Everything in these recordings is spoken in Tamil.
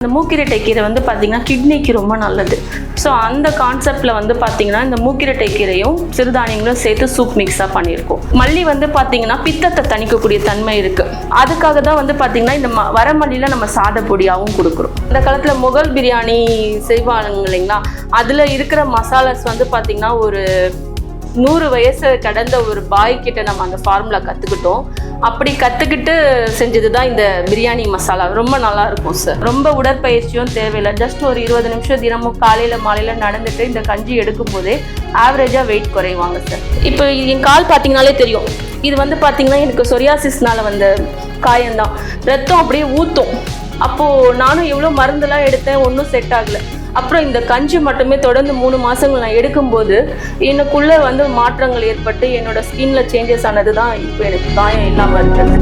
இந்த மூக்கிரட்டை கீரை வந்து பார்த்தீங்கன்னா கிட்னிக்கு ரொம்ப நல்லது. ஸோ அந்த கான்செப்டில் வந்து பார்த்தீங்கன்னா இந்த மூக்கிரட்டை கீரையும் சிறுதானியங்களும் சேர்த்து சூப் மிக்ஸாக பண்ணியிருக்கோம். மல்லி வந்து பார்த்தீங்கன்னா பித்தத்தை தணிக்கக்கூடிய தன்மை இருக்குது. அதுக்காக தான் வந்து பார்த்தீங்கன்னா இந்த வரமல்லியில் நம்ம சாத பொடியாகவும் கொடுக்குறோம். இந்த காலத்தில் முகல் பிரியாணி செய்வாங்க இல்லைங்களா, அதில் இருக்கிற மசாலாஸ் வந்து பார்த்தீங்கன்னா ஒரு 100 வயசு கடந்த ஒரு பாய் கிட்ட நம்ம அந்த ஃபார்முலா கற்றுக்கிட்டோம். அப்படி கற்றுக்கிட்டு செஞ்சது தான் இந்த பிரியாணி மசாலா. ரொம்ப நல்லா இருக்கும் சார். ரொம்ப உடற்பயிற்சியும் தேவையில்லை. ஜஸ்ட் ஒரு 20 நிமிஷம் தினமும் காலையில் மாலையில் நடந்துட்டு இந்த கஞ்சி எடுக்கும் போதே ஆவரேஜாக வெயிட் குறைவாங்க சார். இப்போ என் கால் பார்த்தீங்கனாலே தெரியும். இது வந்து பார்த்தீங்கன்னா எனக்கு சொரியாசிஸ்னால வந்த காயம்தான். ரத்தம் அப்படியே ஊற்றும். அப்போது நானும் எவ்வளோ மருந்தெல்லாம் எடுத்தேன், ஒன்றும் செட் ஆகலை. அப்புறம் இந்த கஞ்சி மட்டுமே தொடர்ந்து 3 மாதங்கள் நான் எடுக்கும்போது எனக்குள்ளே வந்து மாற்றங்கள் ஏற்பட்டு என்னோட ஸ்கின்ல சேஞ்சஸ் ஆனது தான் இப்போ எனக்கு காயம் இல்லாமல் இருக்குது.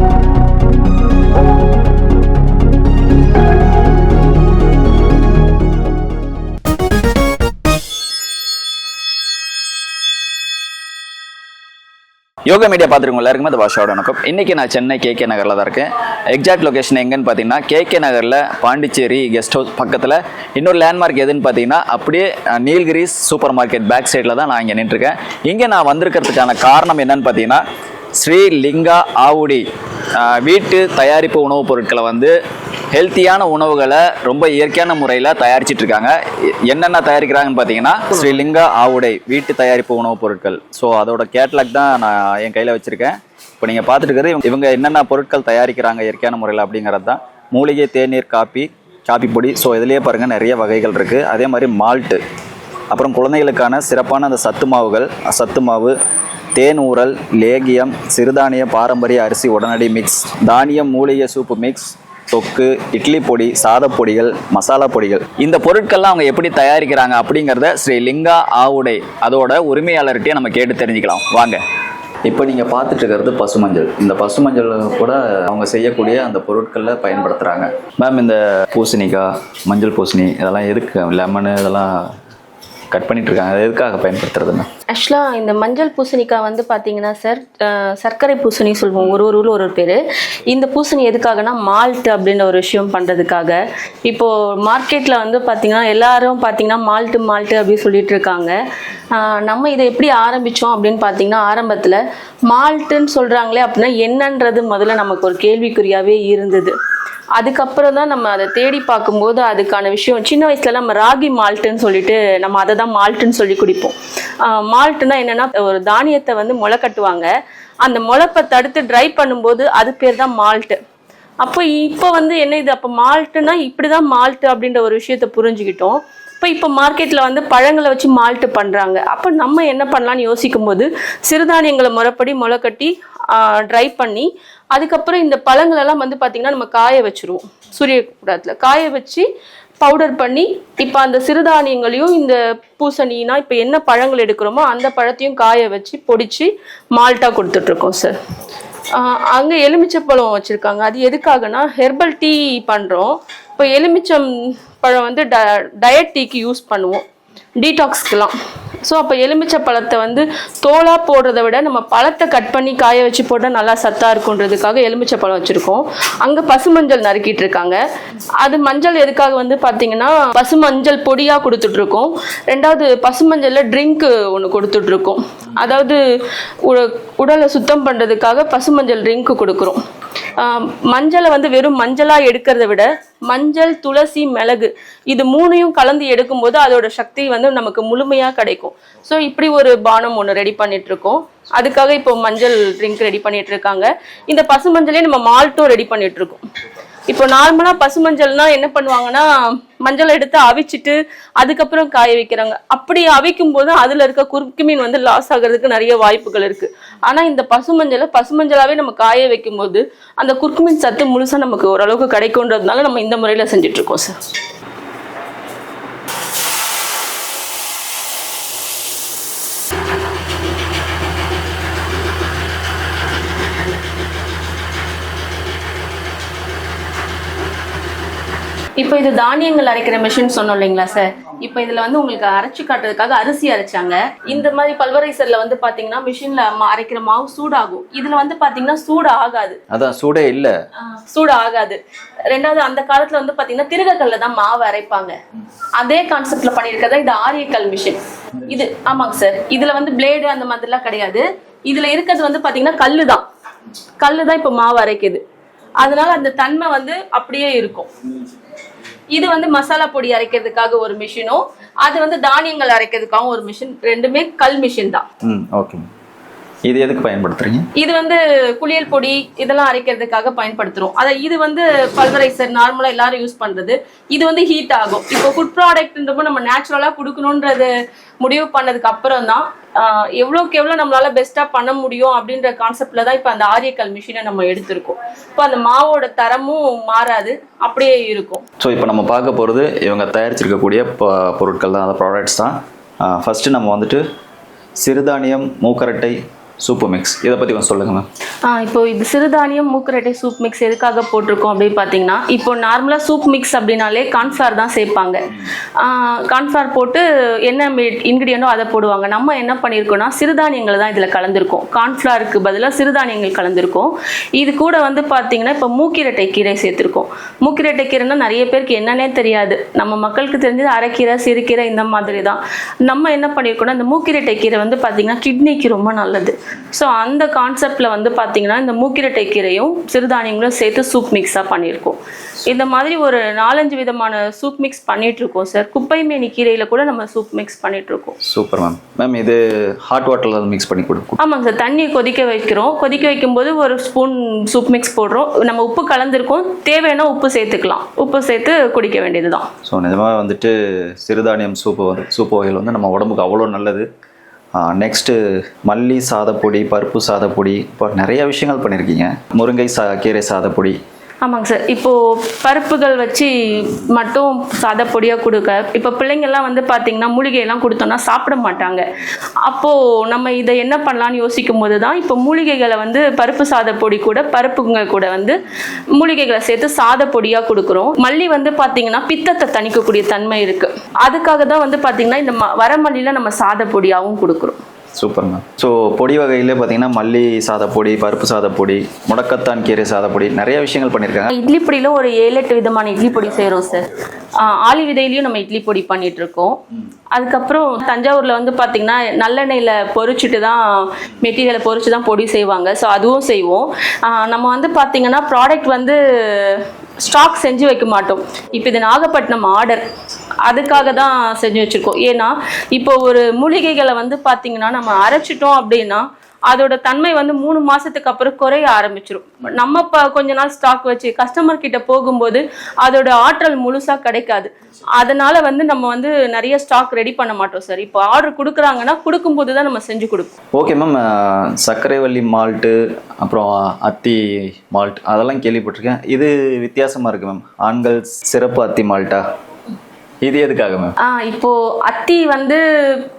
யோகா மீடியா பார்த்துருக்கோம் எல்லாருக்குமே அது பாஷாவோட வணக்கம். இன்றைக்கி நான் சென்னை கேகே நகரில் தான் இருக்கேன். எக்ஸாக்ட் லொக்கேஷன் எங்கன்னு பார்த்தீங்கன்னா கேகே நகரில் பாண்டிச்சேரி கெஸ்ட் ஹவுஸ் பக்கத்தில் இன்னொரு லேண்ட்மார்க் எதுன்னு பார்த்தீங்கன்னா அப்படியே நீல்கிரிஸ் சூப்பர் மார்க்கெட் பேக் சைடில் தான் நான் இங்கே நின்றுருக்கேன். இங்கே நான் வந்திருக்கிறதுக்கான காரணம் என்னன்னு பார்த்தீங்கன்னா ஸ்ரீ லிங்கா ஆவுடி வீட்டு தயாரிப்பு உணவுப் பொருட்களை வந்து ஹெல்த்தியான உணவுகளை ரொம்ப இயற்கையான முறையில் தயாரிச்சிட்ருக்காங்க. என்னென்ன தயாரிக்கிறாங்கன்னு பார்த்தீங்கன்னா ஸ்ரீலிங்கா ஆவுடை வீட்டு தயாரிப்பு உணவுப் பொருட்கள். ஸோ அதோட கேட்லாக் தான் நான் என் கையில் வச்சுருக்கேன். இப்போ நீங்கள் பார்த்துட்டு இருக்கிறது இவங்க என்னென்ன பொருட்கள் தயாரிக்கிறாங்க இயற்கையான முறையில் அப்படிங்கிறது தான். மூலிகை, தேநீர், காப்பி பொடி. ஸோ இதுலேயே பாருங்கள் நிறைய வகைகள் இருக்குது. அதே மாதிரி மால்ட்டு, அப்புறம் குழந்தைகளுக்கான சிறப்பான அந்த சத்து மாவு, தேன் ஊறல், லேகியம், சிறுதானிய பாரம்பரிய அரிசி உடனடி மிக்ஸ், தானியம் மூலிகை சூப்பு மிக்ஸ், தொக்கு, இட்லி பொடி, சாதப்பொடிகள், மசாலா பொடிகள். இந்த பொருட்கள்லாம் அவங்க எப்படி தயாரிக்கிறாங்க அப்படிங்கிறத ஸ்ரீ லிங்கா ஆவுடை அதோட உரிமையாளர்கிட்டே நம்ம கேட்டு தெரிஞ்சுக்கலாம் வாங்க. இப்போ நீங்கள் பார்த்துட்டு இருக்கிறது பசுமஞ்சள். இந்த பசுமஞ்சள் கூட அவங்க செய்யக்கூடிய அந்த பொருட்களில் பயன்படுத்துகிறாங்க. மேம், இந்த பூசணிக்காய், மஞ்சள் பூசணி இதெல்லாம் எதுக்கு, லெமனு இதெல்லாம் கட் பண்ணிட்டு இருக்காங்க, அது எதுக்காக பயன்படுத்துறதுன்னு? ஆக்சுவலாக இந்த மஞ்சள் பூசணிக்காய் வந்து பார்த்தீங்கன்னா சார் சர்க்கரை பூசணி சொல்லுவோம், ஒரு ஊரில் ஒரு பேர். இந்த பூசணி எதுக்காகனா மால்ட் அப்படின்ற ஒரு விஷயம் பண்ணுறதுக்காக. இப்போது மார்க்கெட்டில் வந்து பார்த்திங்கன்னா எல்லாரும் பார்த்திங்கன்னா மால்ட்டு அப்படின்னு சொல்லிட்டு இருக்காங்க. நம்ம இதை எப்படி ஆரம்பித்தோம் அப்படின்னு பார்த்தீங்கன்னா ஆரம்பத்தில் மால்ட்டுன்னு சொல்கிறாங்களே அப்படின்னா என்னன்றது முதல்ல நமக்கு ஒரு கேள்விக்குறியாகவே இருந்தது. அதுக்கப்புறம் தான் நம்ம அதை தேடி பார்க்கும்போது அதுக்கான விஷயம், சின்ன வயசுல நம்ம ராகி மால்ட்டுன்னு சொல்லிட்டு நம்ம அதை தான் மால்ட்டுன்னு சொல்லி குடிப்போம். மால்ட்டுனா என்னன்னா ஒரு தானியத்தை வந்து முளை கட்டுவாங்க, அந்த முளைப்பை தடுத்து ட்ரை பண்ணும்போது அது பேர் தான் மால்ட்டு. அப்போ இப்போ வந்து என்ன இது, அப்போ மால்ட்டுனா இப்படி தான் மால்ட்டு அப்படின்ற ஒரு விஷயத்த புரிஞ்சுக்கிட்டோம். இப்போ மார்க்கெட்டில் வந்து பழங்களை வச்சு மால்ட்டு பண்ணுறாங்க. அப்போ நம்ம என்ன பண்ணலான்னு யோசிக்கும் போது சிறுதானியங்களை முறைப்படி முளை கட்டி ட்ரை பண்ணி அதுக்கப்புறம் இந்த பழங்களெல்லாம் வந்து பார்த்திங்கன்னா நம்ம காய வச்சுருவோம். சூரிய கூடத்தில் காய வச்சு பவுடர் பண்ணி இப்போ அந்த சிறுதானியங்களையும் இந்த பூசணினா இப்போ என்ன பழங்கள் எடுக்கிறோமோ அந்த பழத்தையும் காய வச்சு பொடிச்சு மால்ட்டாக கொடுத்துட்ருக்கோம் சார். அங்கே எலுமிச்சப்பழம் வச்சுருக்காங்க. அது எதுக்காகனா ஹெர்பல் டீ பண்ணுறோம். இப்போ எலுமிச்சம் பழம் வந்து டயட் டீக்கு யூஸ் பண்ணுவோம், டீடாக்ஸ்க்கெலாம். ஸோ அப்போ எலுமிச்சை பழத்தை வந்து தோலாக போடுறத விட நம்ம பழத்தை கட் பண்ணி காய வச்சு போட்டால் நல்லா சத்தாக இருக்குன்றதுக்காக எலுமிச்சை பழம் வச்சுருக்கோம். அங்கே பசுமஞ்சள் நறுக்கிட்டு இருக்காங்க. அது மஞ்சள் எதுக்காக வந்து பார்த்தீங்கன்னா பசுமஞ்சள் பொடியாக கொடுத்துட்ருக்கோம். ரெண்டாவது பசுமஞ்சளில் ட்ரிங்க்கு ஒன்று கொடுத்துட்ருக்கோம். அதாவது உடலை சுத்தம் பண்ணுறதுக்காக பசுமஞ்சள் ட்ரிங்க்கு கொடுக்குறோம். மஞ்சளை வந்து வெறும் மஞ்சளாக எடுக்கிறத விட மஞ்சள், துளசி, மிளகு இது 3ஐயும் கலந்து எடுக்கும்போது அதோட சக்தி வந்து நமக்கு முழுமையாக கிடைக்கும். ஸோ இப்படி ஒரு பானம் ஒன்று ரெடி பண்ணிட்டு இருக்கோம். அதுக்காக இப்போ மஞ்சள் ட்ரிங்க் ரெடி பண்ணிட்டு இருக்காங்க. இந்த பசுமஞ்சளே நம்ம மால்ட்டும் ரெடி பண்ணிட்டு இருக்கோம். இப்போ நார்மலாக பசுமஞ்சள்னா என்ன பண்ணுவாங்கன்னா மஞ்சளை எடுத்து அவிச்சிட்டு அதுக்கப்புறம் காய வைக்கிறாங்க. அப்படி அவிக்கும் போது அதில் இருக்க குறுக்குமீன் வந்து லாஸ் ஆகிறதுக்கு நிறைய வாய்ப்புகள் இருக்குது. ஆனால் இந்த பசுமஞ்சளாவே நம்ம காய வைக்கும் போது அந்த குறுக்குமீன் சத்து முழுசாக நமக்கு ஓரளவுக்கு கிடைக்கும்ன்றதுனால நம்ம இந்த முறையில் செஞ்சுட்டு இருக்கோம் சார். இப்போ இது தானியங்கள் அரைக்கிற மிஷின் சொன்னோம் இல்லைங்களா சார்? இப்போ இதுல வந்து உங்களுக்கு அரைச்சு காட்டுறதுக்காக அரிசி அரைச்சாங்க. இந்த மாதிரி பல்வரைசர்ல வந்து பாத்தீங்கன்னா மிஷின்ல அரைக்கிற மாவு சூடாகும். இதுல வந்து பாத்தீங்கன்னா சூடு ஆகாது. அதான் சூடே இல்ல. சூடு ஆகாது. ரெண்டாவது அந்த காலத்துல வந்து பாத்தீங்கன்னா திருகக்கல்ல தான் மாவு அரைப்பாங்க. அதே கான்செப்ட்ல பண்ணிருக்கதா இது ஆரியக்கல் மிஷின். இது ஆமாங்க சார். இதுல வந்து பிளேடு அந்த மாதிரிலாம் கிடையாது. இதுல இருக்கிறது வந்து பாத்தீங்கன்னா கல்லு தான் இப்ப மாவு அரைக்குது. அதனால அந்த தன்மை வந்து அப்படியே இருக்கும். இது வந்து மசாலா பொடி அரைக்கிறதுக்காக ஒரு மிஷினும், அது வந்து தானியங்கள் அரைக்கிறதுக்காக ஒரு மிஷின். ரெண்டுமே கல் மிஷின் தான். ஓகே. இது எதுக்கு பயன்படுத்துறீங்க? இது வந்து குளியல் பொடி இதெல்லாம் அரைக்கிறதுக்காக பயன்படுத்துறோம். இது வந்து பல்வரைசர் நார்மலா எல்லாரும் யூஸ் பண்றது. இது வந்து ஹீட் ஆகும். இப்போ ஃபுட் ப்ராடக்ட்ன்றப்போ நம்ம நேச்சுரலா கொடுக்கணுன்றது முடிவு பண்ணதுக்கு அப்புறம் தான் எவ்வளோக்கு எவ்வளோ நம்மளால பெஸ்டா பண்ண முடியும் அப்படின்ற கான்செப்ட்ல தான் இப்போ அந்த ஆரியக்கல் மிஷினை நம்ம எடுத்திருக்கோம். இப்போ அந்த மாவோட தரமும் மாறாது, அப்படியே இருக்கும். ஸோ இப்போ நம்ம பார்க்க போகிறது இவங்க தயாரிச்சிருக்கக்கூடிய பொருட்கள் தான், அந்த ப்ராடக்ட்ஸ் தான். ஃபர்ஸ்ட் நம்ம வந்துட்டு சிறுதானியம் மூக்கரட்டை சூப்பு மிக்ஸ், இதை பற்றி கொஞ்சம் சொல்லுங்க மேம். இப்போ இது சிறுதானியம் மூக்கரட்டை சூப் மிக்ஸ் எதுக்காக போட்டிருக்கோம் அப்படின்னு பார்த்தீங்கன்னா, இப்போ நார்மலாக சூப் மிக்ஸ் அப்படின்னாலே கார்ன்ஃப்ளவர் தான் சேர்ப்பாங்க. கார்ன்ஃப்ளவர் போட்டு என்ன இன்க்ரீடியண்டோ அதை போடுவாங்க. நம்ம என்ன பண்ணியிருக்கோம்னா சிறுதானியங்களை தான் இதில் கலந்துருக்கோம். கார்ன்ஃப்ளவருக்கு பதிலாக சிறுதானியங்கள் கலந்துருக்கோம். இது கூட வந்து பார்த்தீங்கன்னா இப்போ மூக்கிரட்டை கீரை சேர்த்துருக்கோம். மூக்கிரட்டை கீரைன்னா நிறைய பேருக்கு என்னன்னே தெரியாது. நம்ம மக்களுக்கு தெரிஞ்சது அரைக்கீரை, சிறுகீரை இந்த மாதிரி தான். நம்ம என்ன பண்ணியிருக்கோம்னா இந்த மூக்கிரட்டை கீரை வந்து பார்த்தீங்கன்னா கிட்னிக்கு ரொம்ப நல்லது. ஸோ அந்த கான்செப்டில் வந்து பார்த்தீங்கன்னா இந்த மூக்கிரட்டை கீரையும் சிறுதானியங்களும் சேர்த்து சூப் மிக்ஸாக பண்ணியிருக்கோம். இந்த மாதிரி ஒரு 4-5 விதமான சூப் மிக்ஸ் பண்ணிட்டு இருக்கோம் சார். குப்பைமேனி கீரையில கூட நம்ம சூப் மிக்ஸ் பண்ணிட்டு இருக்கோம். Super ma'am. மேம் இது ஹாட் வாட்டர்ல மிக்ஸ் பண்ணி கொடுக்கும். ஆமாங்க சார். தண்ணி கொதிக்க வைக்கிறோம். கொதிக்க வைக்கும்போது ஒரு ஸ்பூன் சூப் மிக்ஸ் போடுறோம். நம்ம உப்பு கலந்துருக்கோம். தேவையான உப்பு சேர்த்துக்கலாம். உப்பு சேர்த்து குடிக்க வேண்டியதுதான். ஸோ நிஜமாக வந்துட்டு சிறுதானியம் சூப் வகைகள் வந்து நம்ம உடம்புக்கு அவ்வளோ நல்லது. நெக்ஸ்ட்டு மல்லி சாதப்பொடி, பருப்பு சாதப்பொடி, இப்போ நிறைய விஷயங்கள் பண்ணியிருக்கீங்க. முருங்கை கீரை சாதப்பொடி. ஆமாங்க சார். இப்போது பருப்புகள் வச்சு மட்டும் சாதப்பொடியாக கொடுக்க, இப்போ பிள்ளைங்கள்லாம் வந்து பார்த்திங்கன்னா மூலிகையெல்லாம் கொடுத்தோன்னா சாப்பிட மாட்டாங்க. அப்போது நம்ம இதை என்ன பண்ணலான்னு யோசிக்கும் போது தான் இப்போ மூலிகைகளை வந்து பருப்பு சாதப்பொடி கூட பருப்புங்க கூட வந்து மூலிகைகளை சேர்த்து சாதப்பொடியாக கொடுக்குறோம். மல்லி வந்து பார்த்திங்கன்னா பித்தத்தை தணிக்கக்கூடிய தன்மை இருக்குது. அதுக்காக தான் வந்து பார்த்திங்கன்னா இந்த வரமல்லியில் நம்ம சாதப்பொடியாகவும் கொடுக்குறோம். Super ma'am. ஸோ பொடி வகையிலே பார்த்தீங்கன்னா மல்லி சாதப்பொடி, பருப்பு சாதப்பொடி, முடக்கத்தான் கீரை சாதப்பொடி, நிறைய விஷயங்கள் பண்ணியிருக்காங்க. இட்லி பொடியில ஒரு 7-8 விதமான இட்லி பொடி செய்கிறோம் சார். ஆளி விதையிலையும் நம்ம இட்லி பொடி பண்ணிட்டு இருக்கோம். அதுக்கப்புறம் தஞ்சாவூர்ல வந்து பார்த்தீங்கன்னா நல்லெண்ணெயில் பொரிச்சுட்டு தான் மெட்டீரியலை பொரிச்சு தான் பொடி செய்வாங்க. ஸோ அதுவும் செய்வோம். நம்ம வந்து பார்த்தீங்கன்னா ப்ராடக்ட் வந்து ஸ்டாக் செஞ்சு வைக்க மாட்டோம். இப்போ இது நாகப்பட்டினம் ஆர்டர், அதுக்காக தான் செஞ்சு வச்சுருக்கோம். ஏன்னா இப்போ ஒரு மூலிகைகளை வந்து பார்த்தீங்கன்னா நம்ம அரைச்சிட்டோம் அப்படின்னா அதோட தன்மை வந்து 3 மாசத்துக்கு அப்புறம் குறைய ஆரம்பிச்சிடும். நம்ம கொஞ்ச நாள் ஸ்டாக் வச்சு கஸ்டமர் கிட்ட போகும்போது அதோட ஆற்றல் முழுசா கிடைக்காது. அதனால வந்து நம்ம வந்து நிறைய ஸ்டாக் ரெடி பண்ண மாட்டோம் சார். இப்போ ஆர்டர் கொடுக்குறாங்கன்னா கொடுக்கும்போது தான் நம்ம செஞ்சு கொடுப்போம். Okay ma'am. சர்க்கரைவள்ளி மால்ட்டு, அப்புறம் அத்தி மால்ட், அதெல்லாம் கேள்விப்பட்டிருக்கேன். இது வித்தியாசமா இருக்கு மேம். ஆண்கள் சிறப்பு அத்தி மால்ட்டா? இது எதுக்காக மேம்? இப்போ அத்தி வந்து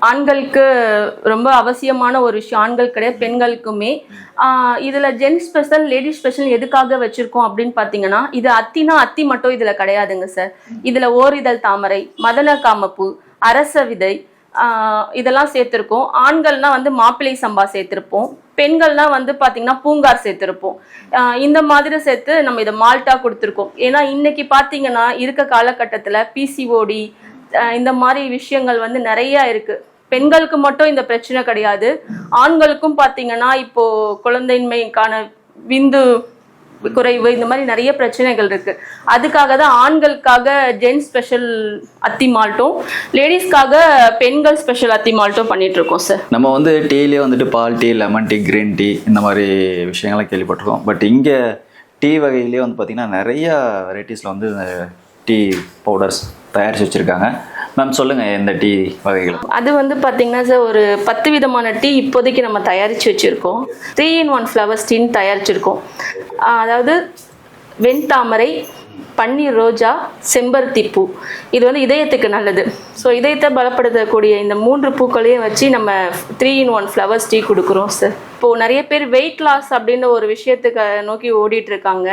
ஆண்களுக்கு ரொம்ப அவசியமான ஒரு விஷயம். ஆண்கள் கிடையாது, பெண்களுக்குமே. இதுல ஜென்ஸ் ஸ்பெஷல், லேடிஸ் ஸ்பெஷல் எதுக்காக வச்சிருக்கோம் அப்படின்னு பாத்தீங்கன்னா, இது அத்தினா அத்தி மட்டும் இதுல கிடையாதுங்க சார். இதுல ஓரிதழ் தாமரை, மதன காமப்பூ, அரச விதை இதெல்லாம் சேர்த்திருக்கோம். ஆண்கள்னா வந்து மாப்பிள்ளை சம்பா சேர்த்திருப்போம். பெண்கள்னா வந்து பாத்தீங்கன்னா பூங்கார் சேர்த்திருப்போம். இந்த மாதிரி சேர்த்து நம்ம இதை மால்ட்டா கொடுத்துருக்கோம். ஏன்னா இன்னைக்கு பாத்தீங்கன்னா இருக்க காலகட்டத்துல பிசிஓடி இந்த மாதிரி விஷயங்கள் வந்து நிறைய இருக்கு. பெண்களுக்கு மட்டும் இந்த பிரச்சனை கிடையாது, ஆண்களுக்கும் பாத்தீங்கன்னா இப்போ குழந்தையின்மைக்கான விந்து குறைவு இந்த மாதிரி நிறைய பிரச்சனைகள் இருக்கு. அதுக்காக தான் ஆண்களுக்காக ஜென்ஸ் ஸ்பெஷல் அத்தி மால்ட்டும், லேடிஸ்க்காக பெண்கள் ஸ்பெஷல் அத்தி மால்ட்டும் பண்ணிட்டு இருக்கோம் சார். நம்ம வந்து டீலேயே வந்துட்டு பால் tea, lemon tea, green tea இந்த மாதிரி விஷயங்கள்லாம் கேள்விப்பட்டிருக்கோம். பட் இங்கே டீ வகையிலேயே வந்து பார்த்திங்கன்னா நிறைய வெரைட்டிஸில் வந்து டீ பவுடர்ஸ் தயாரித்து வச்சுருக்காங்க. மேம் சொல்லுங்கள், எந்த டீ வகைகள்? அது வந்து பார்த்தீங்கன்னா சார் ஒரு 10 விதமான டீ இப்போதைக்கு நம்ம தயாரித்து வச்சுருக்கோம். 3-in-1 ஃப்ளவர்ஸ் டீன்னு தயாரிச்சிருக்கோம். அதாவது வெண்தாமரை, பன்னீர் ரோஜா, செம்பருத்தி பூ. இது வந்து இதயத்துக்கு நல்லது. ஸோ இதயத்தை பலப்படுத்தக்கூடிய இந்த 3 பூக்களையும் வச்சு நம்ம 3-in-1 ஃப்ளவர்ஸ் டீ கொடுக்குறோம் சார். இப்போது நிறைய பேர் வெயிட் லாஸ் அப்படின்ற ஒரு விஷயத்துக்கு நோக்கி ஓடிட்டு இருக்காங்க.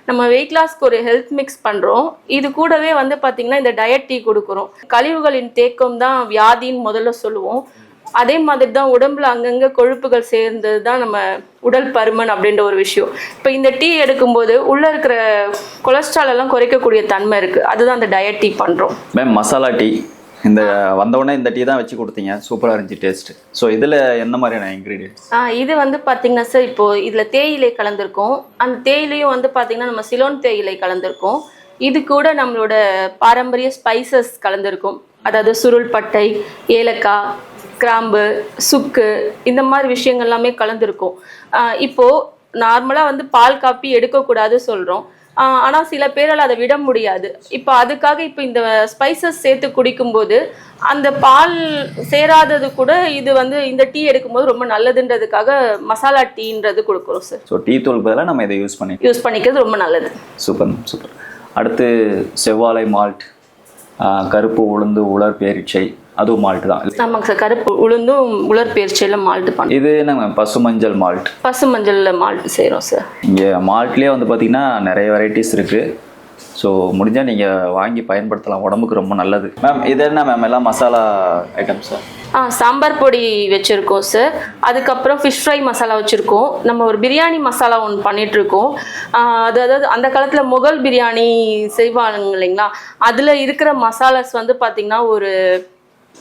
நம்ம வெயிட் லாஸ்க்கு ஒரு ஹெல்த் மிக்ஸ் பண்ணுறோம். இது கூடவே வந்து பார்த்திங்கன்னா இந்த டயட் டீ கொடுக்குறோம். கழிவுகளின் தேக்கம் தான் வியாதின்னு முதல்ல சொல்லுவோம். அதே மாதிரி தான் உடம்புல அங்கங்கே கொழுப்புகள் சேர்ந்தது தான் நம்ம உடல் பருமன் அப்படின்ற ஒரு விஷயம். இப்போ இந்த டீ எடுக்கும்போது உள்ளே இருக்கிற கொலஸ்ட்ரால் எல்லாம் குறைக்கக்கூடிய தன்மை இருக்குது. அதுதான் அந்த டயட் டீ பண்ணுறோம். மேம் மசாலா டீ இந்த வந்தவுடனே இந்த டீ தான் வச்சு கொடுத்தீங்க, சூப்பராக இருந்துச்சு டேஸ்ட். ஸோ இதில் என்ன மாதிரியான இன்க்ரீடியன்ஸ்? இது வந்து பார்த்தீங்கன்னா சார், இப்போது இதில் தேயிலை கலந்துருக்கோம். அந்த தேயிலையும் வந்து பார்த்திங்கன்னா நம்ம சிலோன் தேயிலை கலந்துருக்கோம். இது கூட நம்மளோட பாரம்பரிய ஸ்பைசஸ் கலந்துருக்கும். அதாவது சுருள் பட்டை, ஏலக்காய், கிராம்பு, சுக்கு, இந்த மாதிரி விஷயங்கள் எல்லாமே கலந்துருக்கும். இப்போது நார்மலாக வந்து பால் காப்பி எடுக்கக்கூடாது சொல்கிறோம். ஆனால் சில பேரால் அதை விட முடியாது. இப்போ அதுக்காக இப்போ இந்த ஸ்பைசஸ் சேர்த்து குடிக்கும்போது அந்த பால் சேராதது கூட இது வந்து இந்த டீ எடுக்கும்போது ரொம்ப நல்லதுன்றதுக்காக மசாலா டீன்றது கொடுக்குறோம் சார். ஸோ டீ தூள் பதிலாக நம்ம இதை யூஸ் பண்ணிக்கிறது ரொம்ப நல்லது. Super super. அடுத்து செவ்வாழை மால்ட், கருப்பு உளுந்து உலர் பேரிச்சை, அதுவும் மால்ட் தான். ஆமாங்க சார், கருப்பு உளுந்தும் உலர் பேரிச்சையில் மால்ட் பண்ணுறோம். இது என்னங்க பசுமஞ்சள் மால்ட்? பசுமஞ்சளில் மால்ட் செய்கிறோம் சார். இங்கே மால்ட்லேயே வந்து பார்த்திங்கன்னா நிறைய வெரைட்டிஸ் இருக்குது. ஸோ முடிஞ்சால் நீங்கள் வாங்கி பயன்படுத்தலாம், உடம்புக்கு ரொம்ப நல்லது. மேம் இது என்ன மேம் எல்லாம் மசாலா ஐட்டம்ஸ்? சாம்பார் பொடி வச்சுருக்கோம் சார். அதுக்கப்புறம் ஃபிஷ் ஃப்ரை மசாலா வச்சுருக்கோம். நம்ம ஒரு பிரியாணி மசாலா ஒன்று பண்ணிகிட்ருக்கோம். அதாவது அந்த காலத்தில் முகல் பிரியாணி செய்வாங்க இல்லைங்களா, அதில் இருக்கிற மசாலாஸ் வந்து பார்த்திங்கன்னா ஒரு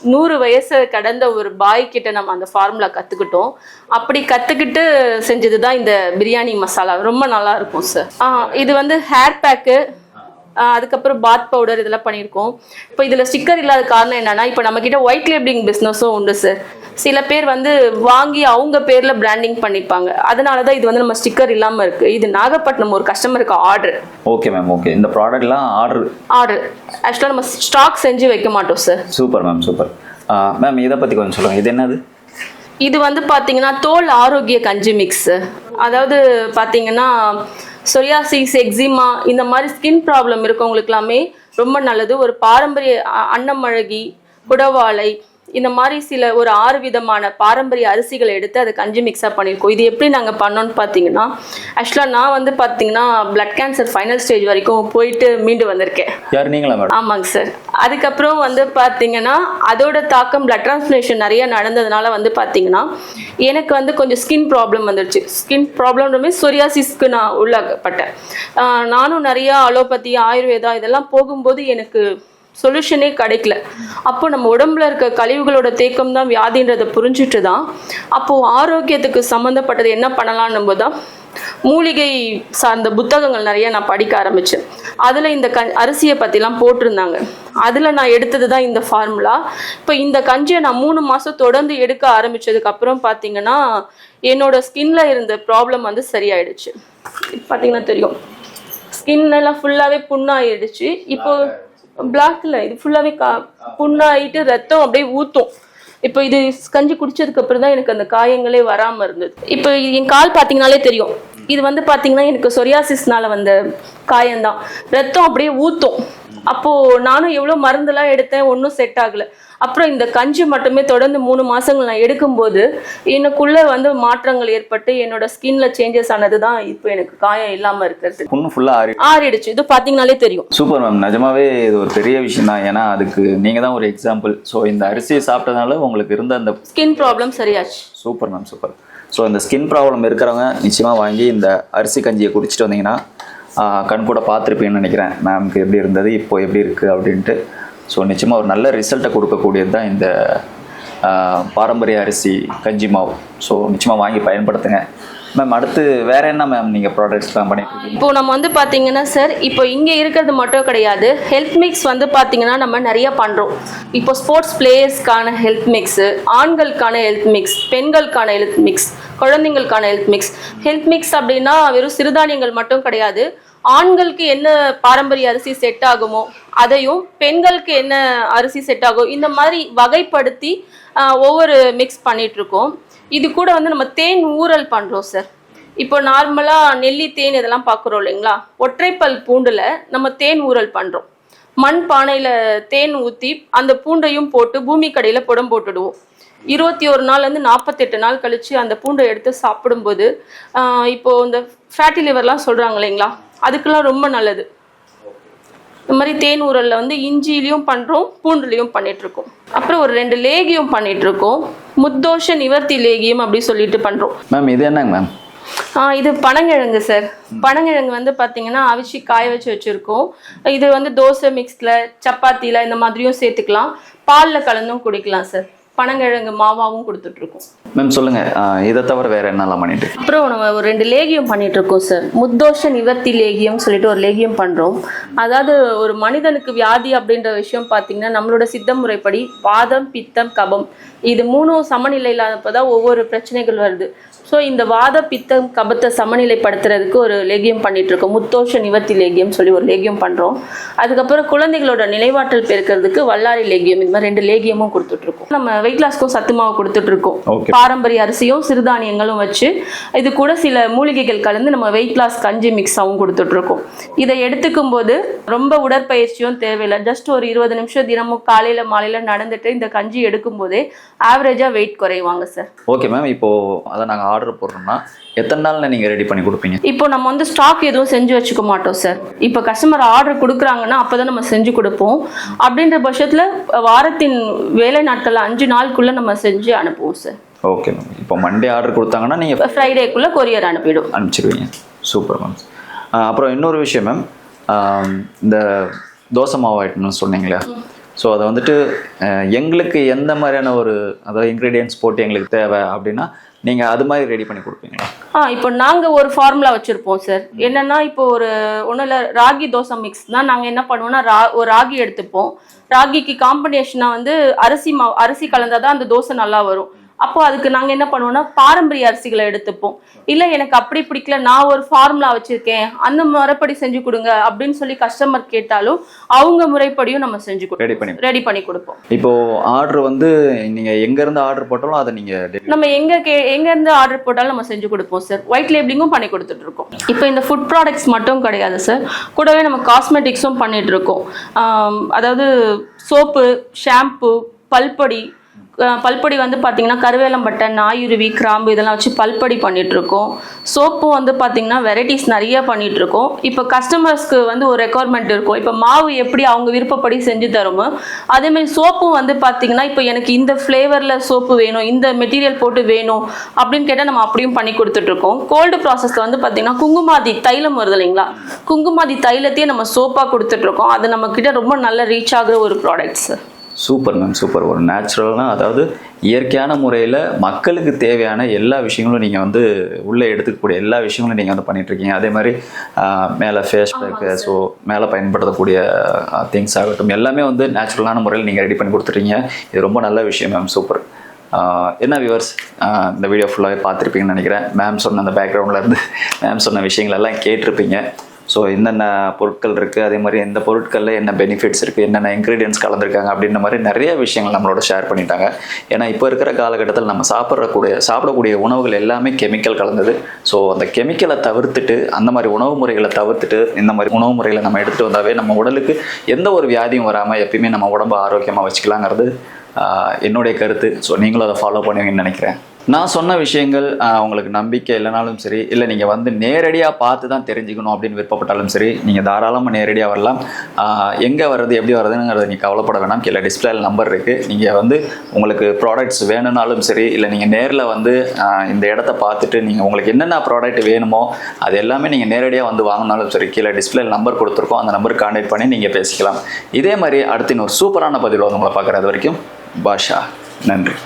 100 வயசு கடந்த ஒரு பாய் கிட்ட நம்ம அந்த ஃபார்முலா கற்றுக்கிட்டோம். அப்படி கற்றுக்கிட்டு செஞ்சது தான் இந்த பிரியாணி மசாலா. ரொம்ப நல்லா இருக்கும் சார். இது வந்து ஹேர் பேக்கு, அதுக்கப்புறம் பாத் பவுடர் இதெல்லாம் பண்ணியிருக்கோம். இப்போ இதில் ஸ்டிக்கர் இல்லாத காரணம் என்னன்னா, இப்போ நம்மக்கிட்ட ஒயிட் லேபிளிங் பிஸ்னஸும் உண்டு சார். சில பேர் வந்து வாங்கி அவங்க பேரில் பிராண்டிங் பண்ணிப்பாங்க. அதனால தான் இது வந்து நம்ம ஸ்டிக்கர் இல்லாமல் இருக்குது. இது நாகப்பட்டினம் ஒரு கஸ்டமருக்கு ஆர்டர். Okay ma'am, okay. இந்த ப்ராடக்ட்லாம் ஆர்டர் ஆக்சுவலாக நம்ம ஸ்டாக் செஞ்சு வைக்க மாட்டோம் sir. Super ma'am, super. Ma'am இதை பற்றி கொஞ்சம் சொல்லுங்கள், இது என்னது? இது வந்து பார்த்தீங்கன்னா தோல் ஆரோக்கிய கஞ்சி மிக்ஸ். அதாவது பார்த்தீங்கன்னா சொரியாசிஸ், எக்ஸிமா, இந்த மாதிரி ஸ்கின் ப்ராப்ளம் இருக்கவங்களுக்கு எல்லாமே ரொம்ப நல்லது. ஒரு பாரம்பரிய அன்னமழகி, குடவாளை, இந்த மாதிரி சில ஒரு 6 விதமான பாரம்பரிய அரிசிகளை எடுத்து அதை கஞ்சி மிக்ஸாக பண்ணியிருக்கோம். இது எப்படி நாங்கள் பண்ணோன்னு பார்த்தீங்கன்னா, ஆக்சுவலாக நான் வந்து பார்த்தீங்கன்னா பிளட் கேன்சர் ஃபைனல் ஸ்டேஜ் வரைக்கும் போயிட்டு மீண்டு வந்திருக்கேன். யார், நீங்களா மேடம்? ஆமாங்க சார். அதுக்கப்புறம் வந்து பார்த்தீங்கன்னா அதோட தாக்கம் பிளட் டிரான்ஸ்ஃபியூஷன் நிறைய நடந்ததுனால வந்து பார்த்தீங்கன்னா எனக்கு வந்து கொஞ்சம் ஸ்கின் ப்ராப்ளம் வந்துருச்சு. ஸ்கின் ப்ராப்ளம்னுமே சொரியாசிஸ்க்கு நான் உள்ளாகப்பட்டேன். நானும் நிறையா அலோபதி, ஆயுர்வேதா இதெல்லாம் போகும்போது எனக்கு சொல்யூஷனே கிடைக்கல. அப்போ நம்ம உடம்புல இருக்க கழிவுகளோட தேக்கம் தான் வியாதின்றதை புரிஞ்சுட்டு தான் அப்போது ஆரோக்கியத்துக்கு சம்மந்தப்பட்டது என்ன பண்ணலான்னும் போது தான் மூலிகை சார்ந்த புத்தகங்கள் நிறைய நான் படிக்க ஆரம்பித்தேன். அதில் இந்த அரிசியை பற்றிலாம் போட்டிருந்தாங்க. அதில் நான் எடுத்தது தான் இந்த ஃபார்முலா. இப்போ இந்த கஞ்சியை நான் 3 மாதம் தொடர்ந்து எடுக்க ஆரம்பித்ததுக்கப்புறம் பார்த்தீங்கன்னா என்னோட ஸ்கின்ல இருந்த ப்ராப்ளம் வந்து சரியாயிடுச்சு. பார்த்தீங்கன்னா தெரியும், ஸ்கின்னெல்லாம் ஃபுல்லாகவே புண்ணாயிடுச்சு. இப்போ பிளாக்ல இது ஃபுல்லாகவே புண்ணாயிட்டு ரத்தம் அப்படியே ஊற்றும். இப்போ இது கஞ்சி குடிச்சதுக்கு அப்புறம் தான் எனக்கு அந்த காயங்களே வராமல் இருந்தது. இப்போ என் கால் பார்த்தீங்கனாலே தெரியும், இது வந்து பார்த்தீங்கன்னா எனக்கு சொரியாசிஸ்னால வந்த காயம்தான். ரத்தம் அப்படியே ஊற்றும். அப்போது நானும் எவ்வளோ மருந்தெல்லாம் எடுத்தேன், ஒன்றும் செட் ஆகலை. அப்புறம் இந்த கஞ்சி மட்டுமே தொடர்ந்து 3 மாதங்கள் நான் எடுக்கும்போது எனக்குள்ளே வந்து மாற்றங்கள் ஏற்பட்டு என்னோட ஸ்கின்ல சேஞ்சஸ் ஆனது தான் இப்போ எனக்கு காயம் இல்லாமல் இருக்கிறது. புண்ணு ஃபுல்லாக ஆறிடுச்சு. இது பார்த்தீங்கனாலே தெரியும். சூப்பர் மேம், நிஜமாவே இது ஒரு பெரிய விஷயம் தான். ஏன்னா அதுக்கு நீங்கள் தான் ஒரு எக்ஸாம்பிள். ஸோ இந்த அரிசியை சாப்பிட்டதுனால உங்களுக்கு இருந்த அந்த ஸ்கின் ப்ராப்ளம் சரியாச்சு. Super ma'am, super. ஸோ இந்த ஸ்கின் ப்ராப்ளம் இருக்கிறவங்க நிச்சயமாக வாங்கி இந்த அரிசி கஞ்சியை குடிச்சிட்டு வந்தீங்கன்னா கண் கூட பார்த்துருப்பீங்கன்னு நினைக்கிறேன், மேம்க்கு எப்படி இருந்தது, இப்போ எப்படி இருக்குது அப்படின்ட்டு. ஸோ நிச்சயமாக ஒரு நல்ல ரிசல்ட்டை கொடுக்கக்கூடியது தான் இந்த பாரம்பரிய அரிசி கஞ்சி மாவு. ஸோ நிச்சயமாக வாங்கி பயன்படுத்துங்க. மேம் அடுத்து வேற என்ன மேம் நீங்கள் ப்ராடக்ட்ஸ் பிளான் பண்ணியிருக்கீங்க? இப்போ நம்ம வந்து பார்த்தீங்கன்னா சார், இப்போ இங்கே இருக்கிறது மட்டும் கிடையாது, ஹெல்த் மிக்ஸ் வந்து பார்த்தீங்கன்னா நம்ம நிறைய பண்ணுறோம். இப்போ ஸ்போர்ட்ஸ் பிளேயர்ஸ்க்கான ஹெல்த் மிக்ஸு, ஆண்களுக்கான ஹெல்த் மிக்ஸ், பெண்களுக்கான ஹெல்த் மிக்ஸ், குழந்தைங்களுக்கான ஹெல்த் மிக்ஸ். ஹெல்த் மிக்ஸ் அப்படின்னா வெறும் சிறுதானியங்கள் மட்டும் கிடையாது. ஆண்களுக்கு என்ன பாரம்பரிய அரிசி செட் ஆகுமோ அதையும், பெண்களுக்கு என்ன அரிசி செட் ஆகும், இந்த மாதிரி வகைப்படுத்தி ஒவ்வொரு மிக்ஸ் பண்ணிகிட்ருக்கோம். இது கூட வந்து நம்ம தேன் ஊறல் பண்ணுறோம் சார். இப்போ நார்மலாக நெல்லி தேன் இதெல்லாம் பார்க்குறோம் இல்லைங்களா, ஒற்றைப்பல் பூண்டில் நம்ம தேன் ஊறல் பண்ணுறோம். மண் பானையில் தேன் ஊற்றி அந்த பூண்டையும் போட்டு பூமி கடையில் புடம் போட்டுடுவோம். 21 நாள்லேருந்து 48 நாள் கழிச்சு அந்த பூண்டை எடுத்து சாப்பிடும்போது இப்போ இந்த ஃபேட்டி லிவர்லாம் சொல்கிறாங்க இல்லைங்களா, அதுக்கெல்லாம் ரொம்ப நல்லது. இந்த மாதிரி தேன் ஊரலில் வந்து இஞ்சிலையும் பண்ணுறோம், பூண்டுலையும் பண்ணிகிட்ருக்கோம். அப்புறம் ஒரு 2 லேகியம் பண்ணிகிட்ருக்கோம். முத்தோஷ நிவர்த்தி லேகியம் அப்படி சொல்லிட்டு பண்ணுறோம். மேம் இது என்னங்க மேம்? இது பனங்கிழங்கு சார். பனங்கிழங்கு வந்து பார்த்தீங்கன்னா அவிச்சு காய வச்சு வச்சுருக்கோம். இது வந்து தோசை மிக்ஸில், சப்பாத்தியில் இந்த மாதிரியும் சேர்த்துக்கலாம், பாலில் கலந்தும் குடிக்கலாம் சார். பனங்கிழங்கு மாவாவும் கொடுத்துட்ருக்கோம். மேம் சொல்லுங்கள், இதை தவிர வேறு என்னெல்லாம் பண்ணிட்டு? அப்புறம் நம்ம ஒரு 2 லேகியம் பண்ணிகிட்ருக்கோம் சார். முத்தோஷ நிவர்த்தி லேகியம் சொல்லிட்டு ஒரு லேகியம் பண்ணுறோம். அதாவது ஒரு மனிதனுக்கு வியாதி அப்படின்ற விஷயம் பார்த்தீங்கன்னா நம்மளோட சித்த முறைப்படி வாதம், பித்தம், கபம் இது 3 சமநிலை இல்லாதப்போ தான் ஒவ்வொரு பிரச்சனைகள் வருது. ஸோ இந்த வாத, பித்தம், கபத்தை சமநிலைப்படுத்துறதுக்கு ஒரு லேகியம் பண்ணிகிட்ருக்கோம். முத்தோஷ நிவர்த்தி லேகியம் சொல்லி ஒரு லேகியம் பண்ணுறோம். அதுக்கப்புறம் குழந்தைகளோட நினைவாற்றல் பெருக்கிறதுக்கு வல்லாரி லேகியம், இந்த மாதிரி 2 லேகியமும் கொடுத்துட்ருக்கோம். நம்ம வெயிட் லாஸ்க்கும் சத்து மாவு கொடுத்துட்ருக்கோம். பாரம்பரிய அரிசியும் சிறுதானியங்களும் வச்சு இது கூட சில மூலிகைகள் கலந்து நம்ம வெயிட் லாஸ் கஞ்சி மிக்ஸாகவும் கொடுத்துட்ருக்கோம். இதை எடுத்துக்கும் போது ரொம்ப உடற்பயிற்சியும் தேவையில்லை. ஜஸ்ட் ஒரு 20 நிமிஷம் தினமும் காலையில் மாலையில் நடந்துட்டு இந்த கஞ்சி எடுக்கும் போதே ஆவரேஜாக வெயிட் குறைவாங்க சார். ஓகே மேம், இப்போது அதை நாங்கள் ஆர்டர் போடுறோம்னா எத்தனை நாளில் நீங்கள் ரெடி பண்ணி கொடுப்பீங்க? இப்போ நம்ம வந்து ஸ்டாக் எதுவும் செஞ்சு வச்சுக்க மாட்டோம் சார். இப்போ கஸ்டமர் ஆர்டர் கொடுக்குறாங்கன்னா அப்போ தான் நம்ம செஞ்சு கொடுப்போம். அப்படின்ற பட்சத்தில் வாரத்தின் வேலை நாட்களில் 5 நாளுக்குள்ளே நம்ம செஞ்சு அனுப்புவோம் சார். ஓகே மேம், இப்போ மண்டே ஆர்டர் கொடுத்தாங்கன்னா நீங்கள் ஃப்ரைடேக்குள்ளே கொரியர் அனுப்பிச்சிடுவீங்க. Super ma'am. அப்புறம் இன்னொரு விஷயம் மேம், இந்த தோசை மாவு ஐட்டம்னு சொன்னீங்களா, ஸோ அதை வந்துட்டு எங்களுக்கு எந்த மாதிரியான ஒரு அதாவது இன்க்ரீடியன்ஸ் போட்டு எங்களுக்கு தேவை அப்படின்னா நீங்கள் அது மாதிரி ரெடி பண்ணி கொடுப்பீங்களா? இப்போ நாங்கள் ஒரு ஃபார்முலா வச்சுருப்போம் சார். என்னென்னா இப்போ ஒன்றும் இல்லை, ராகி தோசை மிக்ஸ் தான். நாங்கள் என்ன பண்ணுவோம்னா ஒரு ராகி எடுத்துப்போம். ராகிக்கு காம்பினேஷனாக வந்து அரிசி கலந்தால் தான் அந்த தோசை நல்லா வரும். அப்போ அதுக்கு நாங்கள் என்ன பண்ணுவோம்னா பாரம்பரிய அரிசிகளை எடுத்துப்போம். இல்லை எனக்கு அப்படி பிடிக்கல, நான் ஒரு ஃபார்முலா வச்சுருக்கேன், அந்த முறைப்படி செஞ்சு கொடுங்க அப்படின்னு சொல்லி கஸ்டமர் கேட்டாலும் அவங்க முறைப்படியும் நம்ம செஞ்சு ரெடி பண்ணி கொடுப்போம். இப்போ ஆர்டர் வந்து நீங்கள் எங்கேருந்து ஆர்டர் போட்டாலும் அதை நீங்கள் நம்ம எங்கேருந்து ஆர்டர் போட்டாலும் நம்ம செஞ்சு கொடுப்போம் சார். ஒயிட் லேபிளிங்கும் பண்ணி கொடுத்துட்ருக்கோம். இப்போ இந்த ஃபுட் ப்ராடக்ட்ஸ் மட்டும் கிடையாது சார், கூடவே நம்ம காஸ்மெட்டிக்ஸும் பண்ணிகிட்ருக்கோம். அதாவது சோப்பு, ஷாம்பு, பல்பொடி வந்து பார்த்தீங்கன்னா கருவேலம்பட்டை, நாயுருவி, கிராம்பு இதெல்லாம் வச்சு பல்பொடி பண்ணிகிட்ருக்கோம். சோப்பும் வந்து பார்த்தீங்கன்னா வெரைட்டிஸ் நிறைய பண்ணிகிட்ருக்கோம். இப்போ கஸ்டமர்ஸ்க்கு வந்து ஒரு ரெக்குவயர்மெண்ட் இருக்கும். இப்போ மாவு எப்படி அவங்க விருப்பப்படி செஞ்சு தருமோ அதேமாதிரி சோப்பும் வந்து பார்த்தீங்கன்னா இப்போ எனக்கு இந்த ஃப்ளேவரில் சோப்பு வேணும், இந்த மெட்டீரியல் போட்டு வேணும் அப்படின்னு கேட்டால் நம்ம அப்படியும் பண்ணி கொடுத்துட்ருக்கோம். கோல்டு ப்ராசஸில் வந்து பார்த்தீங்கன்னா குங்குமாதி தைலம் வருது இல்லைங்களா, குங்குமாதி தைலத்தையே நம்ம சோப்பாக கொடுத்துட்ருக்கோம். அது நம்மக்கிட்ட ரொம்ப நல்ல ரீச் ஆகுற ஒரு ப்ராடக்ட்ஸ். Super ma'am, super. ஒரு நேச்சுரலான அதாவது இயற்கையான முறையில் மக்களுக்கு தேவையான எல்லா விஷயங்களும் நீங்கள் வந்து உள்ளே எடுத்துக்கக்கூடிய எல்லா விஷயங்களும் நீங்கள் வந்து பண்ணிகிட்ருக்கீங்க. அதே மாதிரி மேலே ஃபேஸ் பேக்கு, ஸோ மேலே பயன்படுத்தக்கூடிய திங்ஸ் ஆகட்டும் எல்லாமே வந்து நேச்சுரலான முறையில் நீங்கள் ரெடி பண்ணி கொடுத்துட்றீங்க. இது ரொம்ப நல்ல விஷயம் மேம், சூப்பர். என்ன வியூவர்ஸ், இந்த வீடியோ ஃபுல்லாகவே பார்த்துருப்பீங்கன்னு நினைக்கிறேன். மேம் சொன்ன அந்த பேக்ரவுண்டில் இருந்து மேம் சொன்ன விஷயங்கள் எல்லாம் கேட்டிருப்பீங்க. ஸோ என்னென்ன பொருட்கள் இருக்குது, அதே மாதிரி எந்த பொருட்களில் என்ன பெனிஃபிட்ஸ் இருக்குது, என்னென்ன இன்க்ரீடியன்ஸ் கலந்துருக்காங்க அப்படின்ற மாதிரி நிறைய விஷயங்கள் நம்மளோட ஷேர் பண்ணிட்டாங்க. ஏன்னா இப்போ இருக்கிற காலகட்டத்தில் நம்ம சாப்பிடக்கூடிய உணவுகள் எல்லாமே கெமிக்கல் கலந்தது. ஸோ அந்த கெமிக்கலை தவிர்த்துட்டு, அந்த மாதிரி உணவு முறைகளை தவிர்த்துட்டு இந்த மாதிரி உணவு முறைகளை நம்ம எடுத்துகிட்டு வந்தாவே நம்ம உடலுக்கு எந்த ஒரு வியாதியும் வராமல் எப்பயுமே நம்ம உடம்பு ஆரோக்கியமாக வச்சுக்கலாங்கிறது என்னுடைய கருத்து. ஸோ நீங்களும் அதை ஃபாலோ பண்ணுவீங்கன்னு நினைக்கிறேன். நான் சொன்ன விஷயங்கள் உங்களுக்கு நம்பிக்கை இல்லைனாலும் சரி, இல்லை நீங்கள் வந்து நேரடியாக பார்த்து தான் தெரிஞ்சுக்கணும் அப்படின்னு விருப்பப்பட்டாலும் சரி, நீங்கள் தாராளமாக நேரடியாக வரலாம். எங்கே வர்றது, எப்படி வர்றதுங்கிறத நீங்கள் கவலைப்பட வேணாம். கீழே டிஸ்பிளேல நம்பர் இருக்குது. நீங்கள் வந்து உங்களுக்கு ப்ராடக்ட்ஸ் வேணும்னாலும் சரி, இல்லை நீங்கள் நேரில் வந்து இந்த இடத்த பார்த்துட்டு நீங்கள் உங்களுக்கு என்னென்ன ப்ராடக்ட் வேணுமோ அது எல்லாமே நீங்கள் நேரடியாக வந்து வாங்கினாலும் சரி, கீழே டிஸ்பிளேல நம்பர் கொடுத்துருக்கோம். அந்த நம்பருக்கு கான்டாக்ட் பண்ணி நீங்கள் பேசிக்கலாம். இதே மாதிரி அடுத்து இன்னொரு சூப்பரான பதிவில் வந்து உங்களை பார்க்குறது வரைக்கும் பாஷா. நன்றி.